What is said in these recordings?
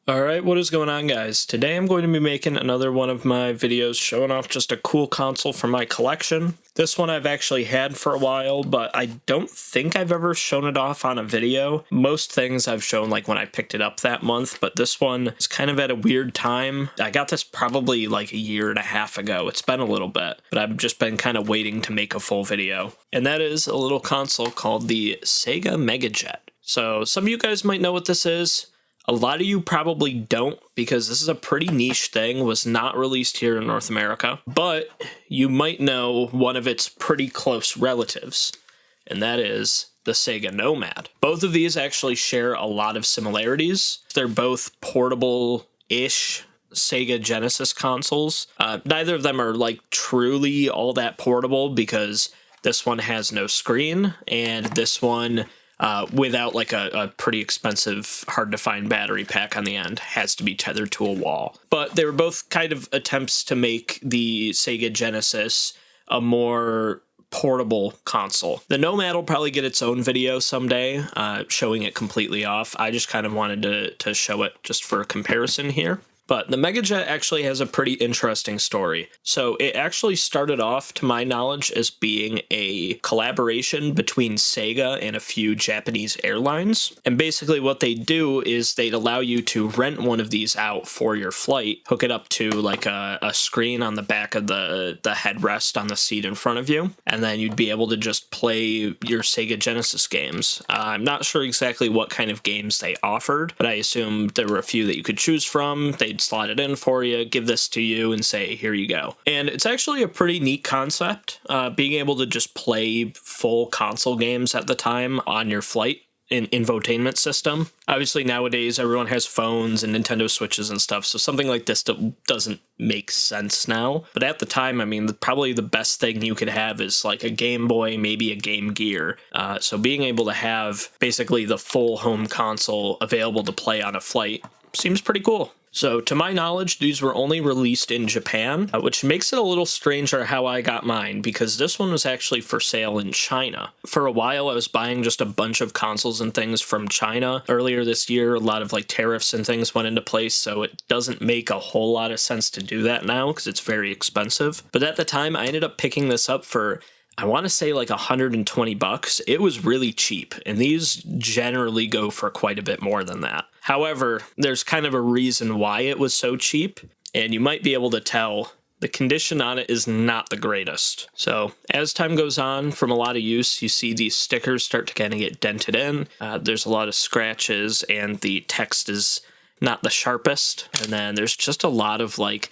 Alright, what is going on, guys? Today I'm going to be making another one of my videos showing off just a cool console from my collection. This one I've actually had for a while, but I don't think I've ever shown it off on a video. Most things I've shown like when I picked it up that month, but this one is kind of at a weird time. I got this probably like a year and a half ago. It's been a little bit, but I've just been kind of waiting to make a full video. And that is a little console called the Sega Megadrive. So some of you guys might know what this is. A lot of you probably don't, because this is a pretty niche thing, was not released here in North America, but you might know one of its pretty close relatives, and that is the Sega Nomad. Both of these actually share a lot of similarities. They're both portable-ish Sega Genesis consoles. Neither of them are like truly all that portable, because this one has no screen, and this one without like a pretty expensive, hard-to-find battery pack on the end, has to be tethered to a wall. But they were both kind of attempts to make the Sega Genesis a more portable console. The Nomad will probably get its own video someday, showing it completely off. I just kind of wanted to show it just for a comparison here. But the Megadrive actually has a pretty interesting story. So it actually started off, to my knowledge, as being a collaboration between Sega and a few Japanese airlines. And basically what they do is they'd allow you to rent one of these out for your flight, hook it up to like a screen on the back of the headrest on the seat in front of you, and then you'd be able to just play your Sega Genesis games. I'm not sure exactly what kind of games they offered, but I assume there were a few that you could choose from. They'd slot it in for you, give this to you, and say, here you go. And it's actually a pretty neat concept, being able to just play full console games at the time on your flight in infotainment system. Obviously nowadays everyone has phones and Nintendo Switches and stuff, so something like this doesn't make sense now. But at the time, I mean, probably the best thing you could have is like a Game Boy, maybe a Game Gear. So being able to have basically the full home console available to play on a flight seems pretty cool. So, to my knowledge, these were only released in Japan, which makes it a little stranger how I got mine, because this one was actually for sale in China. For a while, I was buying just a bunch of consoles and things from China. Earlier this year, a lot of like tariffs and things went into place, so it doesn't make a whole lot of sense to do that now, because it's very expensive. But at the time, I ended up picking this up for, I want to say like $120. It was really cheap, and these generally go for quite a bit more than that. However, there's kind of a reason why it was so cheap, and you might be able to tell the condition on it is not the greatest. So as time goes on, from a lot of use, you see these stickers start to kind of get dented in. There's a lot of scratches, and the text is not the sharpest. And then there's just a lot of like,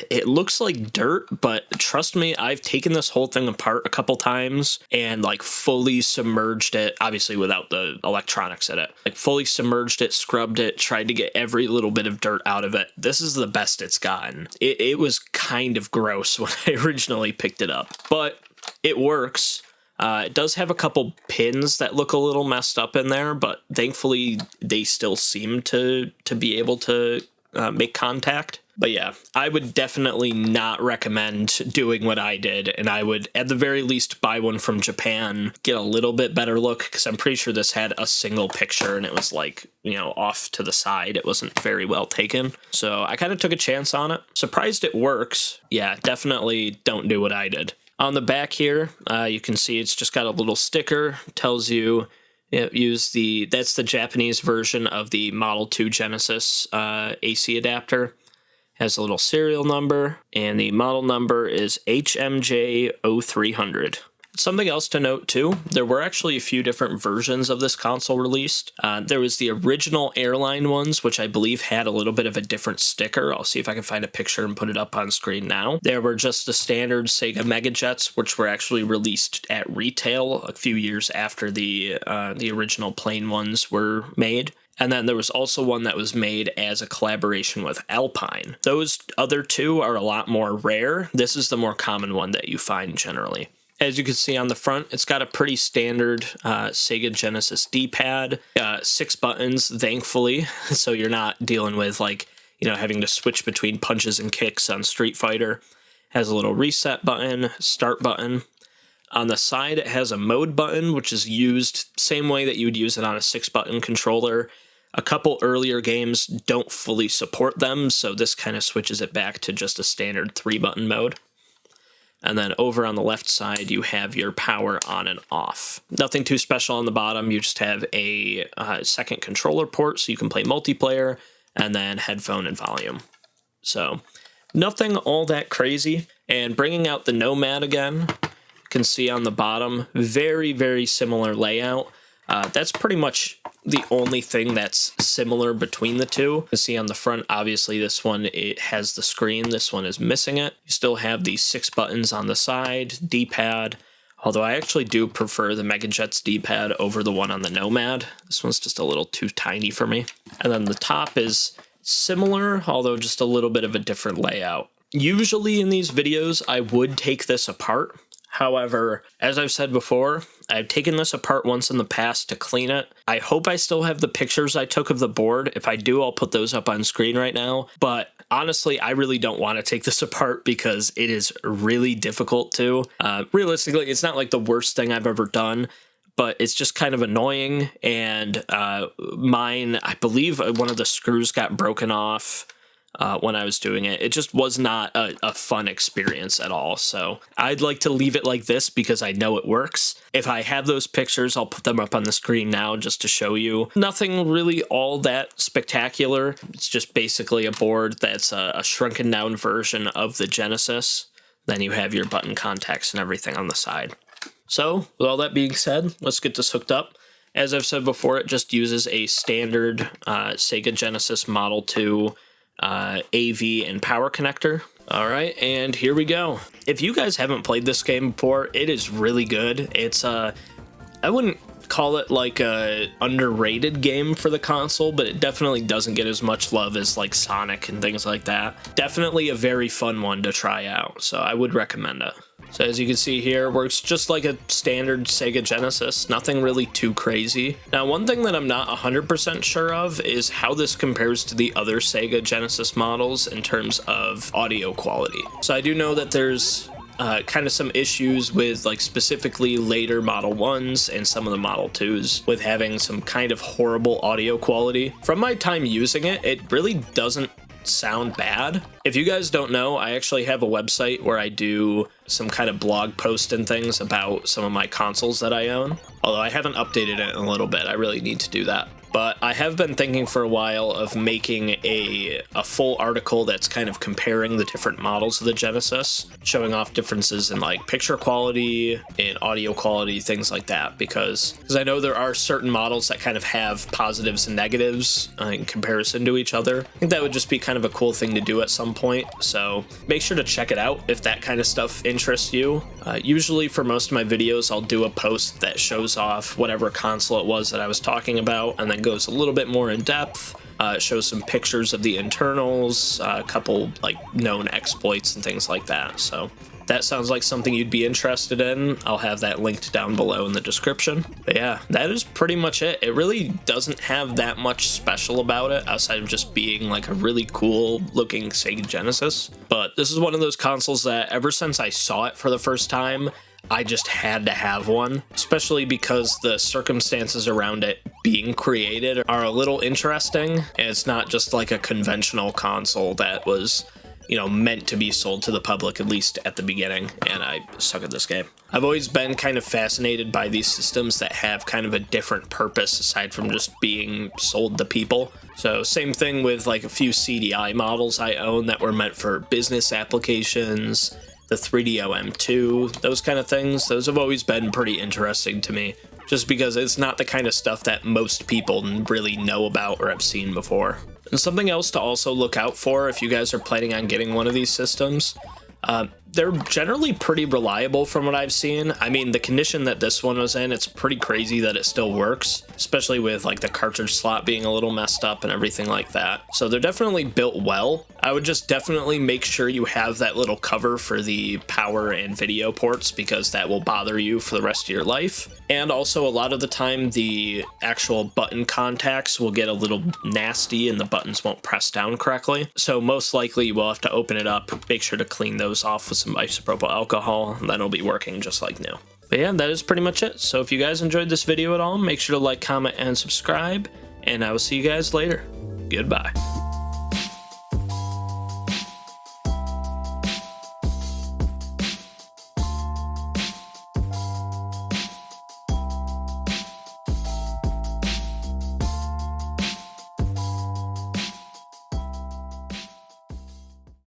it looks like dirt, but trust me, I've taken this whole thing apart a couple times and like fully submerged it, obviously without the electronics in it, like fully submerged it, scrubbed it, tried to get every little bit of dirt out of it. This is the best it's gotten. It was kind of gross when I originally picked it up, but it works. It does have a couple pins that look a little messed up in there, but thankfully they still seem to be able to make contact. But yeah, I would definitely not recommend doing what I did, and I would at the very least buy one from Japan, get a little bit better look, because I'm pretty sure this had a single picture and it was like, you know, off to the side. It wasn't very well taken. So I kind of took a chance on it. Surprised it works. Yeah, definitely don't do what I did. On the back here, you can see it's just got a little sticker, tells you that's the Japanese version of the Model 2 Genesis AC adapter. Has a little serial number, and the model number is HMJ0300. Something else to note too, there were actually a few different versions of this console released. There was the original Airline ones, which I believe had a little bit of a different sticker. I'll see if I can find a picture and put it up on screen now. There were just the standard Sega Megadrives, which were actually released at retail a few years after the original plain ones were made. And then there was also one that was made as a collaboration with Alpine. Those other two are a lot more rare. This is the more common one that you find generally. As you can see on the front, it's got a pretty standard Sega Genesis D-pad, 6 buttons, thankfully, so you're not dealing with like, you know, having to switch between punches and kicks on Street Fighter. Has a little reset button, start button. On the side, it has a mode button, which is used same way that you would use it on a 6-button controller. A couple earlier games don't fully support them, so this kind of switches it back to just a standard 3-button mode. And then over on the left side, you have your power on and off. Nothing too special on the bottom. You just have a second controller port so you can play multiplayer, and then headphone and volume. So nothing all that crazy. And bringing out the Nomad again, you can see on the bottom, very, very similar layout. That's pretty much the only thing that's similar between the two. You can see on the front, obviously this one, it has the screen. This one is missing it. You still have the 6 buttons on the side, D-pad, although I actually do prefer the Megajet's D-pad over the one on the Nomad. This one's just a little too tiny for me. And then the top is similar, although just a little bit of a different layout. Usually in these videos, I would take this apart. However, as I've said before, I've taken this apart once in the past to clean it. I hope I still have the pictures I took of the board. If I do, I'll put those up on screen right now. But honestly, I really don't want to take this apart because it is really difficult to. Realistically, it's not like the worst thing I've ever done, but it's just kind of annoying. And mine, I believe one of the screws got broken off when I was doing it. It just was not a fun experience at all. So I'd like to leave it like this because I know it works. If I have those pictures, I'll put them up on the screen now just to show you. Nothing really all that spectacular. It's just basically a board that's a shrunken down version of the Genesis. Then you have your button contacts and everything on the side. So with all that being said, let's get this hooked up. As I've said before, it just uses a standard Sega Genesis Model 2 AV and power connector. All right, and here we go. If you guys haven't played this game before, it is really good. It's I wouldn't call it like a underrated game for the console, but it definitely doesn't get as much love as like Sonic and things like that. Definitely a very fun one to try out, so I would recommend it. So as you can see here, works just like a standard Sega Genesis, nothing really too crazy. Now, one thing that I'm not 100% sure of is how this compares to the other Sega Genesis models in terms of audio quality. So I do know that there's kind of some issues with like specifically later Model 1s and some of the Model 2s with having some kind of horrible audio quality. From my time using it, it really doesn't sound bad. If you guys don't know, I actually have a website where I do some kind of blog post and things about some of my consoles that I own. Although I haven't updated it in a little bit, I really need to do that. But I have been thinking for a while of making a full article that's kind of comparing the different models of the Genesis, showing off differences in like picture quality and audio quality, things like that, because I know there are certain models that kind of have positives and negatives in comparison to each other. I think that would just be kind of a cool thing to do at some point, so make sure to check it out if that kind of stuff interests you. Usually for most of my videos, I'll do a post that shows off whatever console it was that I was talking about, and then goes a little bit more in depth, shows some pictures of the internals, a couple like known exploits and things like that. So that sounds like something you'd be interested in. I'll have that linked down below in the description. But yeah, that is pretty much it. It really doesn't have that much special about it outside of just being like a really cool looking Sega Genesis. But this is one of those consoles that ever since I saw it for the first time, I just had to have one, especially because the circumstances around it being created are a little interesting, and it's not just like a conventional console that was, you know, meant to be sold to the public, at least at the beginning, and I suck at this game. I've always been kind of fascinated by these systems that have kind of a different purpose aside from just being sold to people. So same thing with like a few CDI models I own that were meant for business applications, the 3DO M2, those kind of things. Those have always been pretty interesting to me, just because it's not the kind of stuff that most people really know about or have seen before. And something else to also look out for if you guys are planning on getting one of these systems, they're generally pretty reliable from what I've seen. I mean, the condition that this one was in, it's pretty crazy that it still works, especially with like the cartridge slot being a little messed up and everything like that. So they're definitely built well. I would just definitely make sure you have that little cover for the power and video ports, because that will bother you for the rest of your life. And also a lot of the time the actual button contacts will get a little nasty and the buttons won't press down correctly. So most likely you will have to open it up, make sure to clean those off with some isopropyl alcohol, and then it'll be working just like new. But yeah, that is pretty much it. So if you guys enjoyed this video at all, make sure to like, comment, and subscribe. and I will see you guys later. Goodbye.